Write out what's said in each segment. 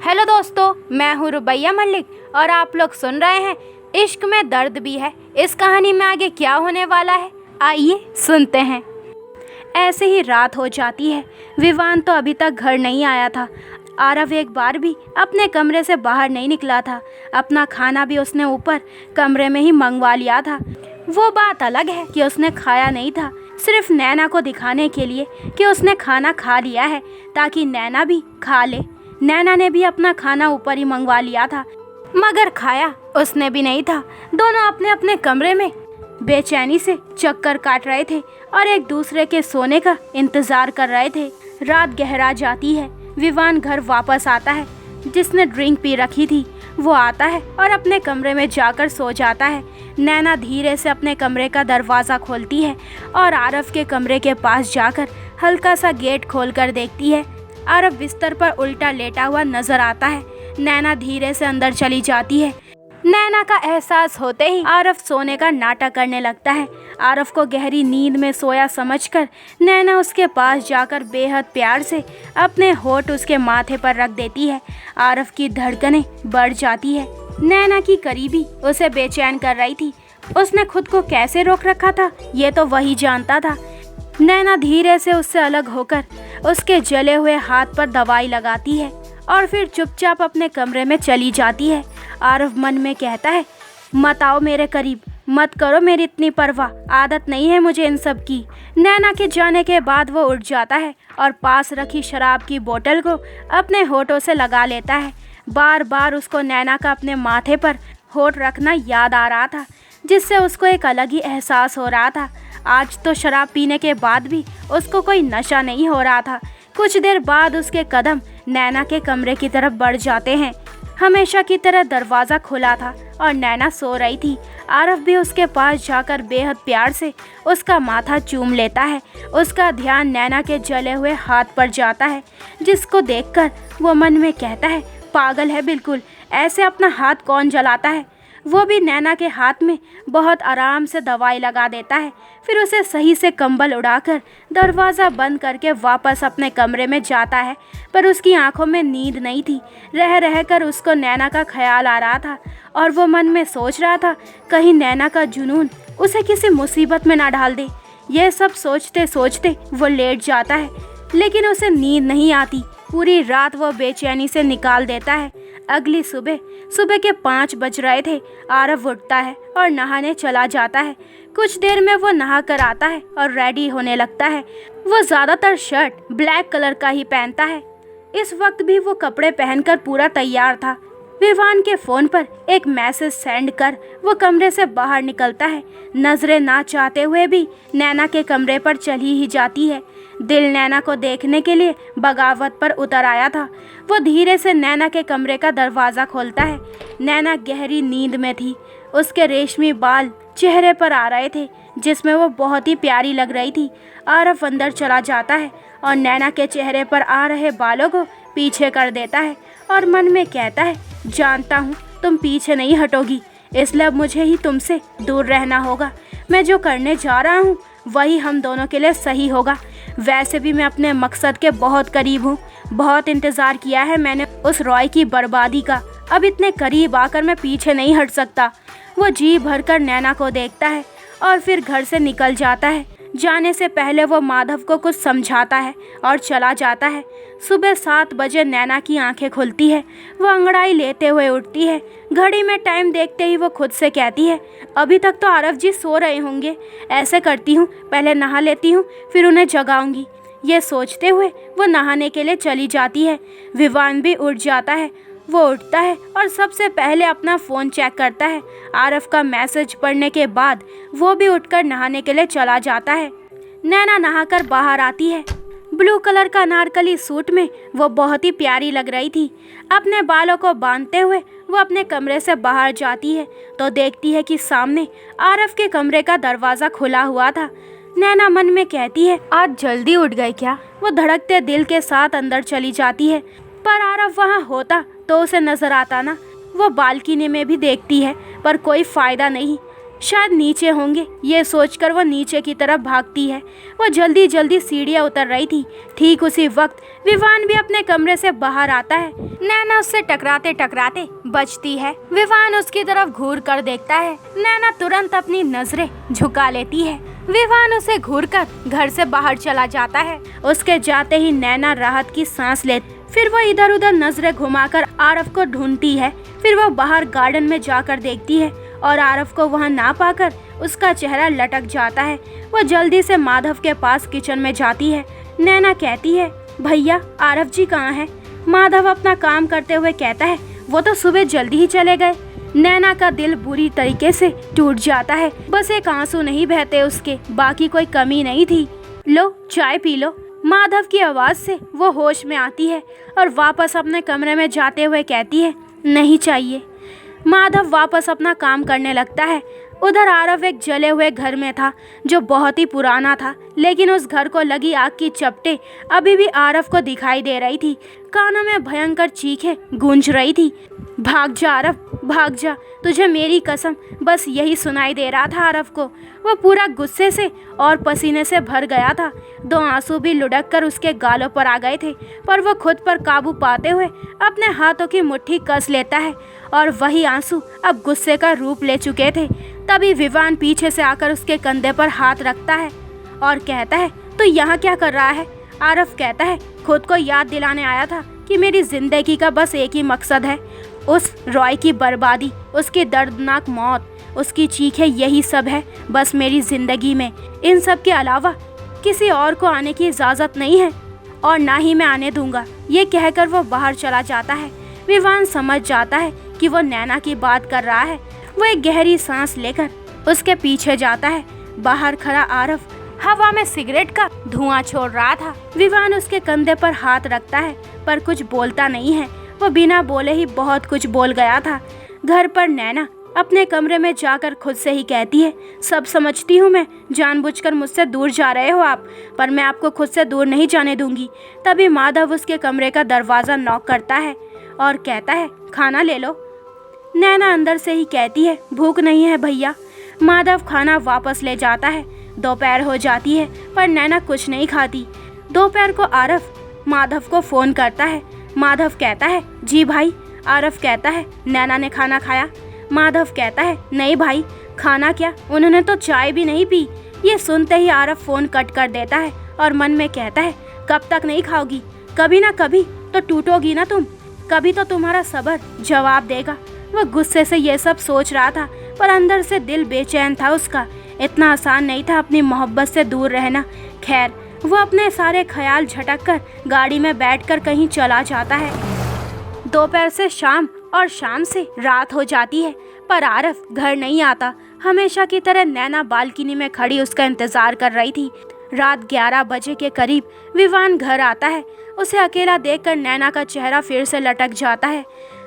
Hello दोस्तों, मैं हूँ रुबैया मलिक और आप लोग सुन रहे हैं इश्क में दर्द भी है। इस कहानी में आगे क्या होने वाला है, आइए सुनते हैं। ऐसे ही रात हो जाती है। विवान तो अभी तक घर नहीं आया था। आरव एक बार भी अपने कमरे से बाहर नहीं निकला था। अपना खाना भी उसने ऊपर कमरे में ही मंगवा लिया था। वो बात अलग है कि उसने खाया नहीं था, सिर्फ नैना को दिखाने के लिए कि उसने खाना खा लिया है, ताकि नैना भी खा ले। नैना ने भी अपना खाना ऊपर ही मंगवा लिया था, मगर खाया उसने भी नहीं था। दोनों अपने अपने कमरे में बेचैनी से चक्कर काट रहे थे और एक दूसरे के सोने का इंतजार कर रहे थे। रात गहरा जाती है। विवान घर वापस आता है। जिसने ड्रिंक पी रखी थी वो आता है और अपने कमरे में जाकर सो जाता है। नैना धीरे से अपने कमरे का दरवाज़ा खोलती है और आरव के कमरे के पास जाकर हल्का सा गेट खोलकर देखती है। आरव बिस्तर पर उल्टा लेटा हुआ नजर आता है। नैना धीरे से अंदर चली जाती है। नैना का एहसास होते ही आरव सोने का नाटक करने लगता है। आरव को गहरी नींद में सोया समझकर नैना उसके पास जाकर बेहद प्यार से अपने होठ उसके माथे पर रख देती है। आरव की धड़कनें बढ़ जाती है। नैना की करीबी उसे बेचैन कर रही थी। उसने खुद को कैसे रोक रखा था ये तो वही जानता था। नैना धीरे से उससे अलग होकर उसके जले हुए हाथ पर दवाई लगाती है और फिर चुपचाप अपने कमरे में चली जाती है। आरव मन में कहता है, मत आओ मेरे करीब, मत करो मेरी इतनी परवाह, आदत नहीं है मुझे इन सब की। नैना के जाने के बाद वो उठ जाता है और पास रखी शराब की बोतल को अपने होठों से लगा लेता है। बार बार उसको नैना का अपने माथे पर होठ रखना याद आ रहा था, जिससे उसको एक अलग ही एहसास हो रहा था। आज तो शराब पीने के बाद भी उसको कोई नशा नहीं हो रहा था। कुछ देर बाद उसके कदम नैना के कमरे की तरफ बढ़ जाते हैं। हमेशा की तरह दरवाज़ा खुला था और नैना सो रही थी। आरव भी उसके पास जाकर बेहद प्यार से उसका माथा चूम लेता है। उसका ध्यान नैना के जले हुए हाथ पर जाता है, जिसको देखकर वो मन में कहता है, पागल है बिल्कुल, ऐसे अपना हाथ कौन जलाता है। वो भी नैना के हाथ में बहुत आराम से दवाई लगा देता है। फिर उसे सही से कंबल उड़ाकर दरवाज़ा बंद करके वापस अपने कमरे में जाता है। पर उसकी आंखों में नींद नहीं थी। रह रह कर उसको नैना का ख्याल आ रहा था और वो मन में सोच रहा था, कहीं नैना का जुनून उसे किसी मुसीबत में ना डाल दे। ये सब सोचते सोचते वो लेट जाता है, लेकिन उसे नींद नहीं आती। पूरी रात वो बेचैनी से निकाल देता है। अगली सुबह के 5 बज रहे थे। आरव उठता है और नहाने चला जाता है। कुछ देर में वो नहा कर आता है और रेडी होने लगता है। वो ज़्यादातर शर्ट ब्लैक कलर का ही पहनता है। इस वक्त भी वो कपड़े पहनकर पूरा तैयार था। विवान के फ़ोन पर एक मैसेज सेंड कर वो कमरे से बाहर निकलता है। नजरें ना चाहते हुए भी नैना के कमरे पर चली ही जाती है। दिल नैना को देखने के लिए बगावत पर उतर आया था। वो धीरे से नैना के कमरे का दरवाज़ा खोलता है। नैना गहरी नींद में थी। उसके रेशमी बाल चेहरे पर आ रहे थे, जिसमें वो बहुत ही प्यारी लग रही थी। आरव अंदर चला जाता है और नैना के चेहरे पर आ रहे बालों को पीछे कर देता है और मन में कहता है, जानता हूँ तुम पीछे नहीं हटोगी, इसलिए अब मुझे ही तुमसे दूर रहना होगा। मैं जो करने जा रहा हूँ वही हम दोनों के लिए सही होगा। वैसे भी मैं अपने मकसद के बहुत करीब हूँ। बहुत इंतज़ार किया है मैंने उस रॉय की बर्बादी का। अब इतने करीब आकर मैं पीछे नहीं हट सकता। वो जी भरकर नैना को देखता है और फिर घर से निकल जाता है। जाने से पहले वो माधव को कुछ समझाता है और चला जाता है। सुबह 7 बजे नैना की आंखें खुलती है। वो अंगड़ाई लेते हुए उठती है। घड़ी में टाइम देखते ही वो खुद से कहती है, अभी तक तो आरव जी सो रहे होंगे। ऐसे करती हूँ, पहले नहा लेती हूँ, फिर उन्हें जगाऊंगी। ये सोचते हुए वो नहाने के लिए चली जाती है। विवान भी उठ जाता है। वो उठता है और सबसे पहले अपना फ़ोन चेक करता है। आरव का मैसेज पढ़ने के बाद वो भी उठकर नहाने के लिए चला जाता है। नैना नहाकर बाहर आती है। ब्लू कलर का अनारकली सूट में वो बहुत ही प्यारी लग रही थी। अपने बालों को बांधते हुए वो अपने कमरे से बाहर जाती है तो देखती है कि सामने आरव के कमरे का दरवाज़ा खुला हुआ था। नैना मन में कहती है, आज जल्दी उठ गए क्या। वो धड़कते दिल के साथ अंदर चली जाती है, पर आरव वहाँ होता तो उसे नजर आता ना। वो बालकनी में भी देखती है पर कोई फ़ायदा नहीं। शायद नीचे होंगे। ये सोचकर वो नीचे की तरफ भागती है। वो जल्दी जल्दी सीढ़ियाँ उतर रही थी। ठीक उसी वक्त विवान भी अपने कमरे से बाहर आता है। नैना उससे टकराते टकराते बचती है। विवान उसकी तरफ घूर कर देखता है। नैना तुरंत अपनी नजरें झुका लेती है। विवान उसे घूरकर घर से बाहर चला जाता है। उसके जाते ही नैना राहत की सांस लेती। फिर वो इधर उधर नजरें घुमाकर आरव को ढूंढती है। फिर वो बाहर गार्डन में जाकर देखती है और आरव को वहां ना पाकर उसका चेहरा लटक जाता है। वो जल्दी से माधव के पास किचन में जाती है। नैना कहती है, भैया आरव जी कहाँ हैं? माधव अपना काम करते हुए कहता है, वो तो सुबह जल्दी ही चले गए। नैना का दिल बुरी तरीके से टूट जाता है। बस एक आंसू नहीं बहते उसके, बाकी कोई कमी नहीं थी। लो चाय पी लो। माधव की आवाज से वो होश में आती है और वापस अपने कमरे में जाते हुए कहती है, नहीं चाहिए। माधव वापस अपना काम करने लगता है। उधर आरव एक जले हुए घर में था जो बहुत ही पुराना था, लेकिन उस घर को लगी आग की चपटें अभी भी आरव को दिखाई दे रही थी। कानों में भयंकर चीखें गूंज रही थी, भाग जा आरव, भाग जा, तुझे मेरी कसम। बस यही सुनाई दे रहा था आरव को। वो पूरा गुस्से से और पसीने से भर गया था। 2 आंसू भी लुढ़क कर उसके गालों पर आ गए थे, पर वो खुद पर काबू पाते हुए अपने हाथों की मुट्ठी कस लेता है और वही आंसू अब गुस्से का रूप ले चुके थे। तभी विवान पीछे से आकर उसके कंधे पर हाथ रखता है और कहता है, तू यहाँ क्या कर रहा है? आरव कहता है, खुद को याद दिलाने आया था कि मेरी जिंदगी का बस एक ही मकसद है, उस रॉय की बर्बादी, उसकी दर्दनाक मौत, उसकी चीखें, यही सब है बस मेरी जिंदगी में। इन सब के अलावा किसी और को आने की इजाज़त नहीं है और ना ही मैं आने दूंगा। ये कहकर वो बाहर चला जाता है। विवान समझ जाता है कि वो नैना की बात कर रहा है। वो एक गहरी सांस लेकर उसके पीछे जाता है। बाहर खड़ा आरव हवा में सिगरेट का धुआं छोड़ रहा था। विवान उसके कंधे पर हाथ रखता है पर कुछ बोलता नहीं है। वो बिना बोले ही बहुत कुछ बोल गया था। घर पर नैना अपने कमरे में जाकर खुद से ही कहती है, सब समझती हूँ मैं, जानबूझकर मुझसे दूर जा रहे हो आप, पर मैं आपको खुद से दूर नहीं जाने दूंगी। तभी माधव उसके कमरे का दरवाज़ा नॉक करता है और कहता है, खाना ले लो। नैना अंदर से ही कहती है, भूख नहीं है भैया। माधव खाना वापस ले जाता है। दोपहर हो जाती है पर नैना कुछ नहीं खाती। दोपहर को आरव माधव को फ़ोन करता है। माधव कहता है, जी भाई। आरव कहता है, नैना ने खाना खाया? माधव कहता है, नहीं भाई, खाना क्या, उन्होंने तो चाय भी नहीं पी। ये सुनते ही आरव फ़ोन कट कर देता है और मन में कहता है, कब तक नहीं खाओगी? कभी ना कभी तो टूटोगी ना तुम, कभी तो तुम्हारा सब्र जवाब देगा। वह गुस्से से ये सब सोच रहा था पर अंदर से दिल बेचैन था उसका। इतना आसान नहीं था अपनी मोहब्बत से दूर रहना। खैर, वो अपने सारे ख्याल झटक कर गाड़ी में बैठकर कहीं चला जाता है। दोपहर से शाम और शाम से रात हो जाती है पर आरव घर नहीं आता। हमेशा की तरह नैना बालकनी में खड़ी उसका इंतजार कर रही थी। रात 11 बजे के करीब विवान घर आता है। उसे अकेला देखकर नैना का चेहरा फिर से लटक जाता है।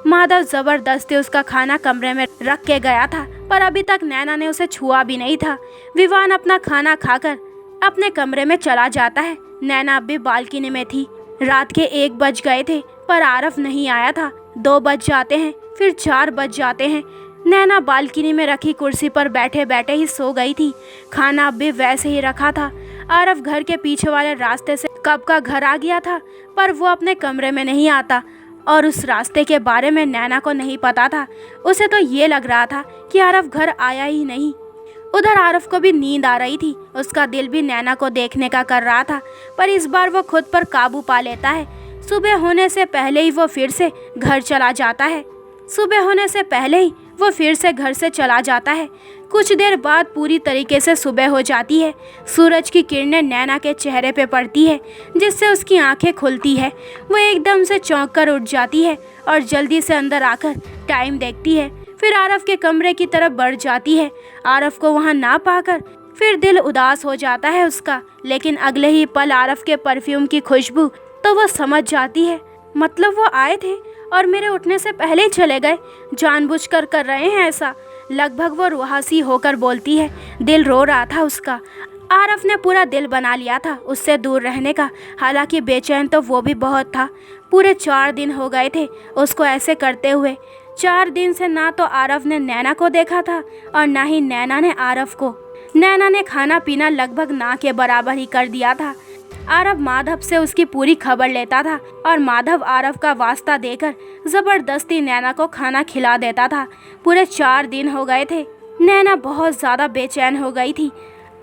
माधव जबरदस्ती उसका खाना कमरे में रख के गया था पर अभी तक नैना ने उसे छुआ भी नहीं था। विवान अपना खाना खाकर अपने कमरे में चला जाता है। नैना अब भी बालकनी में थी। रात के 1 बज गए थे पर आरव नहीं आया था। 2 बज जाते हैं, फिर 4 बज जाते हैं। नैना बालकनी में रखी कुर्सी पर बैठे बैठे ही सो गई थी। खाना अब भी वैसे ही रखा था। आरव घर के पीछे वाले रास्ते से कब का घर आ गया था पर वो अपने कमरे में नहीं आता और उस रास्ते के बारे में नैना को नहीं पता था। उसे तो ये लग रहा था कि आरव घर आया ही नहीं। उधर आरव को भी नींद आ रही थी। उसका दिल भी नैना को देखने का कर रहा था पर इस बार वो खुद पर काबू पा लेता है। सुबह होने से पहले ही वो फिर से घर चला जाता है। घर से चला जाता है। कुछ देर बाद पूरी तरीके से सुबह हो जाती है। सूरज की किरणें नैना के चेहरे पे पड़ती है जिससे उसकी आंखें खुलती है। वो एकदम से चौंक कर उठ जाती है और जल्दी से अंदर आकर टाइम देखती है। फिर आरव के कमरे की तरफ बढ़ जाती है। आरव को वहाँ ना पाकर फिर दिल उदास हो जाता है उसका। लेकिन अगले ही पल आरव के परफ्यूम की खुशबू तो वो समझ जाती है, मतलब वो आए थे और मेरे उठने से पहले ही चले गए। जानबूझकर कर रहे हैं ऐसा, लगभग वो रुहासी होकर बोलती है। दिल रो रहा था उसका। आरव ने पूरा दिल बना लिया था उससे दूर रहने का। हालांकि बेचैन तो वो भी बहुत था। पूरे 4 दिन हो गए थे उसको ऐसे करते हुए। 4 दिन से ना तो आरव ने नैना को देखा था और ना ही नैना ने आरव को। नैना ने खाना पीना लगभग ना के बराबर ही कर दिया था। आरव माधव से उसकी पूरी खबर लेता था और माधव आरव का वास्ता देकर जबरदस्ती नैना को खाना खिला देता था। पूरे 4 दिन हो गए थे। नैना बहुत ज़्यादा बेचैन हो गई थी।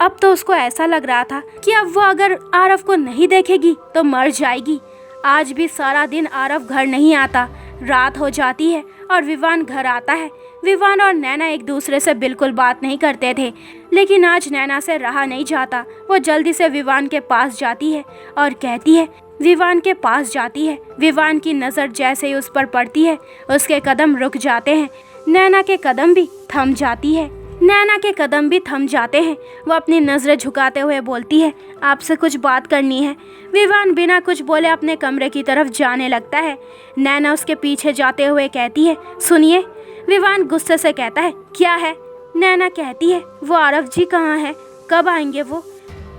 अब तो उसको ऐसा लग रहा था कि अब वो अगर आरव को नहीं देखेगी तो मर जाएगी। आज भी सारा दिन आरव घर नहीं आता। रात हो जाती है और विवान घर आता है। विवान और नैना एक दूसरे से बिल्कुल बात नहीं करते थे, लेकिन आज नैना से रहा नहीं जाता। वो जल्दी से विवान के पास जाती है और कहती है, विवान के पास जाती है। विवान की नज़र जैसे ही उस पर पड़ती है उसके कदम रुक जाते हैं। नैना के कदम भी थम जाती है। नैना के कदम भी थम जाते हैं। वो अपनी नज़रें झुकाते हुए बोलती है, आपसे कुछ बात करनी है। विवान बिना कुछ बोले अपने कमरे की तरफ जाने लगता है। नैना उसके पीछे जाते हुए कहती है, सुनिए। विवान गुस्से से कहता है, क्या है? नैना कहती है, वो आरव जी कहाँ है? कब आएंगे वो?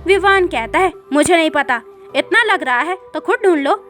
विवान कहता है, मुझे नहीं पता। इतना लग रहा है तो खुद ढूंढ लो।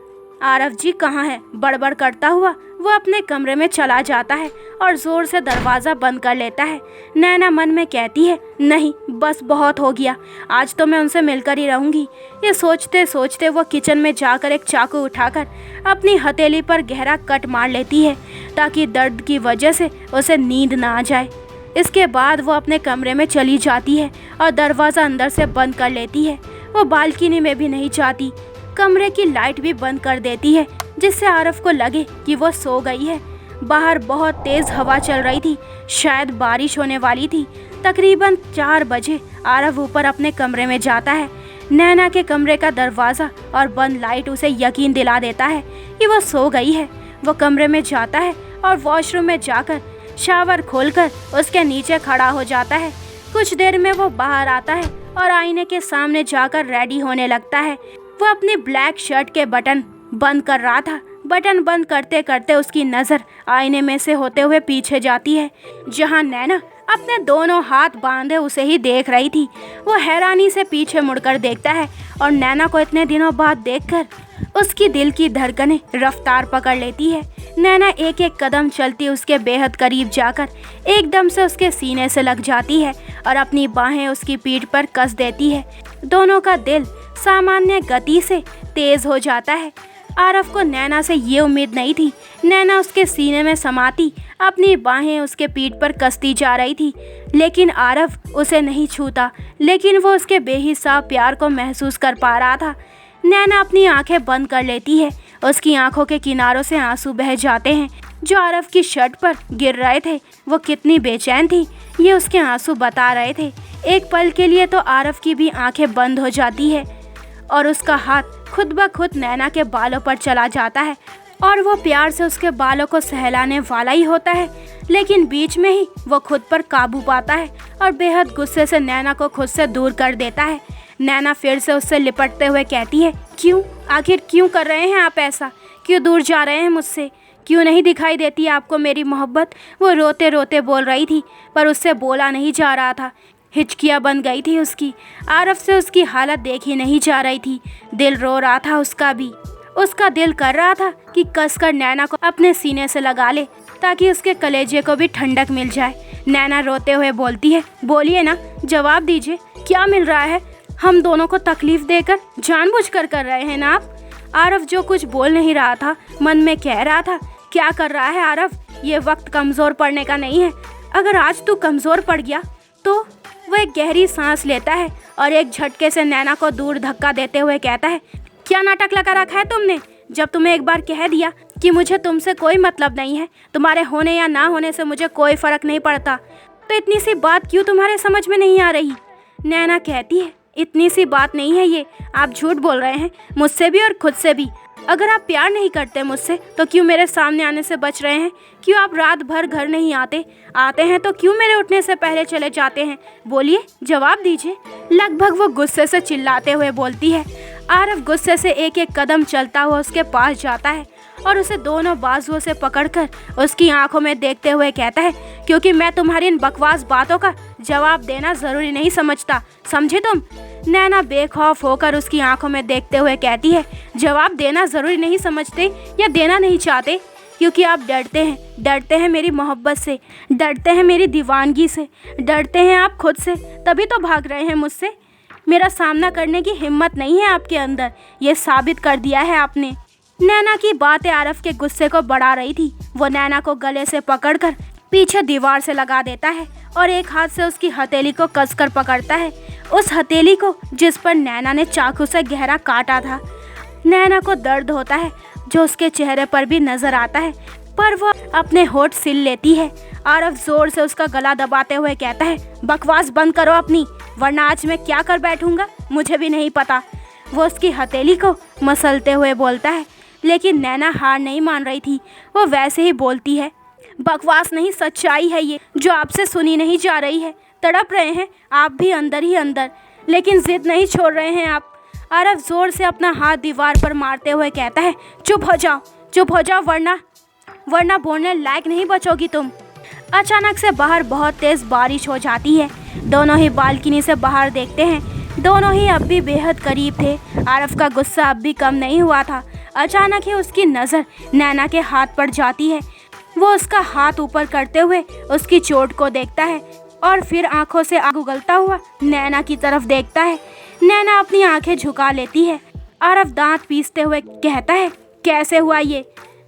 आरव जी कहाँ है? बड़बड़ करता हुआ वो अपने कमरे में चला जाता है और ज़ोर से दरवाज़ा बंद कर लेता है। नैना मन में कहती है, नहीं बस बहुत हो गया, आज तो मैं उनसे मिलकर ही रहूँगी। ये सोचते सोचते वो किचन में जाकर एक चाकू उठाकर अपनी हथेली पर गहरा कट मार लेती है ताकि दर्द की वजह से उसे नींद ना आ जाए। इसके बाद वो अपने कमरे में चली जाती है और दरवाज़ा अंदर से बंद कर लेती है। वो बालकनी में भी नहीं जाती। कमरे की लाइट भी बंद कर देती है जिससे आरव को लगे कि वो सो गई है। बाहर बहुत तेज़ हवा चल रही थी, शायद बारिश होने वाली थी। तकरीबन 4 बजे आरव ऊपर अपने कमरे में जाता है। नैना के कमरे का दरवाज़ा और बंद लाइट उसे यकीन दिला देता है कि वो सो गई है। वो कमरे में जाता है और वॉशरूम में जाकर शावर खोलकर उसके नीचे खड़ा हो जाता है। कुछ देर में वो बाहर आता है और आईने के सामने जाकर रेडी होने लगता है। वो अपनी ब्लैक शर्ट के बटन बंद कर रहा था। बटन बंद करते करते उसकी नज़र आईने में से होते हुए पीछे जाती है जहां नैना अपने दोनों हाथ बांधे उसे ही देख रही थी। वो हैरानी से पीछे मुड़कर देखता है और नैना को इतने दिनों बाद देखकर उसकी दिल की धड़कनें रफ्तार पकड़ लेती है। नैना एक एक कदम चलती उसके बेहद करीब जाकर एकदम से उसके सीने से लग जाती है और अपनी बाहें उसकी पीठ पर कस देती है। दोनों का दिल सामान्य गति से तेज हो जाता है। आरव को नैना से ये उम्मीद नहीं थी। नैना उसके सीने में समाती अपनी बाहें उसके पीठ पर कसती जा रही थी, लेकिन आरव उसे नहीं छूता। लेकिन वो उसके बेहिसाब प्यार को महसूस कर पा रहा था। नैना अपनी आंखें बंद कर लेती है। उसकी आंखों के किनारों से आंसू बह जाते हैं जो आरव की शर्ट पर गिर रहे थे। वो कितनी बेचैन थी ये उसके आंसू बता रहे थे। एक पल के लिए तो आरव की भी आंखें बंद हो जाती है और उसका हाथ खुद ब खुद नैना के बालों पर चला जाता है और वो प्यार से उसके बालों को सहलाने वाला ही होता है, लेकिन बीच में ही वो खुद पर काबू पाता है और बेहद गुस्से से नैना को खुद से दूर कर देता है। नैना फिर से उससे लिपटते हुए कहती है, क्यों? आखिर क्यों कर रहे हैं आप ऐसा? क्यों दूर जा रहे हैं मुझसे? क्यों नहीं दिखाई देती आपको मेरी मोहब्बत? वो रोते रोते बोल रही थी पर उससे बोला नहीं जा रहा था। हिचकियाँ बन गई थी उसकी। आरव से उसकी हालत देखी नहीं जा रही थी। दिल रो रहा था उसका भी। उसका दिल कर रहा था कि कसकर नैना को अपने सीने से लगा ले ताकि उसके कलेजे को भी ठंडक मिल जाए। नैना रोते हुए बोलती है, बोलिए ना, जवाब दीजिए, क्या मिल रहा है? हम दोनों को तकलीफ देकर जानबूझकर कर रहे हैं ना आप? आरव जो कुछ बोल नहीं रहा था मन में कह रहा था, क्या कर रहा है आरव? ये वक्त कमज़ोर पड़ने का नहीं है। अगर आज तू कमज़ोर पड़ गया तो। वो एक गहरी सांस लेता है और एक झटके से नैना को दूर धक्का देते हुए कहता है, क्या नाटक लगा रखा है तुमने? जब तुम्हें एक बार कह दिया कि मुझे तुमसे कोई मतलब नहीं है, तुम्हारे होने या ना होने से मुझे कोई फ़र्क नहीं पड़ता, तो इतनी सी बात क्यों तुम्हारे समझ में नहीं आ रही? नैना कहती है, इतनी सी बात नहीं है ये, आप झूठ बोल रहे हैं, मुझसे भी और खुद से भी। अगर आप प्यार नहीं करते मुझसे तो क्यों मेरे सामने आने से बच रहे हैं? क्यों आप रात भर घर नहीं आते? आते हैं तो क्यों मेरे उठने से पहले चले जाते हैं? बोलिए, जवाब दीजिए। लगभग वो गुस्से से चिल्लाते हुए बोलती है। आरव गुस्से से एक एक कदम चलता हुआ उसके पास जाता है और उसे दोनों बाजुओं से पकड़कर उसकी आंखों में देखते हुए कहता है, क्योंकि मैं तुम्हारी इन बकवास बातों का जवाब देना ज़रूरी नहीं समझता, समझे तुम? नैना बेखौफ होकर उसकी आंखों में देखते हुए कहती है, जवाब देना ज़रूरी नहीं समझते या देना नहीं चाहते? क्योंकि आप डरते हैं मेरी मोहब्बत से, डरते हैं मेरी दीवानगी से, डरते हैं आप खुद से, तभी तो भाग रहे हैं मुझसे। मेरा सामना करने की हिम्मत नहीं है आपके अंदर, ये साबित कर दिया है आपने। नैना की बातें आरफ के गुस्से को बढ़ा रही थी। वो नैना को गले से पकड़कर पीछे दीवार से लगा देता है और एक हाथ से उसकी हथेली को कसकर पकड़ता है, उस हथेली को जिस पर नैना ने चाकू से गहरा काटा था। नैना को दर्द होता है जो उसके चेहरे पर भी नजर आता है, पर वो अपने होठ सिल लेती है। आरफ जोर से उसका गला दबाते हुए कहता है, बकवास बंद करो अपनी, वरना आज मैं क्या कर बैठूंगा मुझे भी नहीं पता। वो उसकी हथेली को मसलते हुए बोलता है, लेकिन नैना हार नहीं मान रही थी। वो वैसे ही बोलती है, बकवास नहीं, सच्चाई है ये जो आपसे सुनी नहीं जा रही है। तड़प रहे हैं आप भी अंदर ही अंदर, लेकिन जिद नहीं छोड़ रहे हैं आप। आरफ जोर से अपना हाथ दीवार पर मारते हुए कहता है, चुप हो जाओ वरना बोलने लायक नहीं बचोगी तुम। अचानक से बाहर बहुत तेज बारिश हो जाती है। दोनों ही बालकनी से बाहर देखते हैं। दोनों ही अब भी बेहद करीब थे। आरफ का गुस्सा अब भी कम नहीं हुआ था। अचानक ही उसकी नज़र नैना के हाथ पर जाती है। वो उसका हाथ ऊपर करते हुए उसकी चोट को देखता है और फिर आंखों से आग उगलता हुआ नैना की तरफ देखता है। नैना अपनी आंखें झुका लेती है। आरफ दांत पीसते हुए कहता है, कैसे हुआ ये?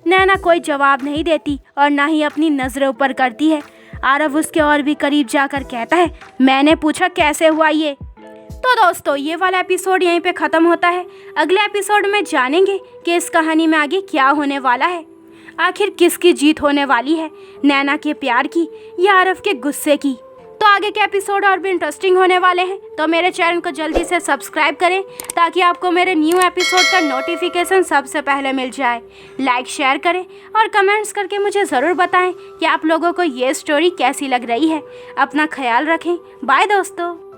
नैना कोई जवाब नहीं देती और ना ही अपनी नज़रें ऊपर करती है। आरफ उसके और भी करीब जाकर कहता है, मैंने पूछा कैसे हुआ ये? तो दोस्तों, ये वाला एपिसोड यहीं पे ख़त्म होता है। अगले एपिसोड में जानेंगे कि इस कहानी में आगे क्या होने वाला है। आखिर किसकी जीत होने वाली है, नैना के प्यार की या आरफ के गुस्से की? तो आगे के एपिसोड और भी इंटरेस्टिंग होने वाले हैं, तो मेरे चैनल को जल्दी से सब्सक्राइब करें ताकि आपको मेरे न्यू एपिसोड का नोटिफिकेशन सबसे पहले मिल जाए। लाइक शेयर करें और कमेंट्स करके मुझे ज़रूर बताएं कि आप लोगों को ये स्टोरी कैसी लग रही है। अपना ख्याल रखें। बाय दोस्तों।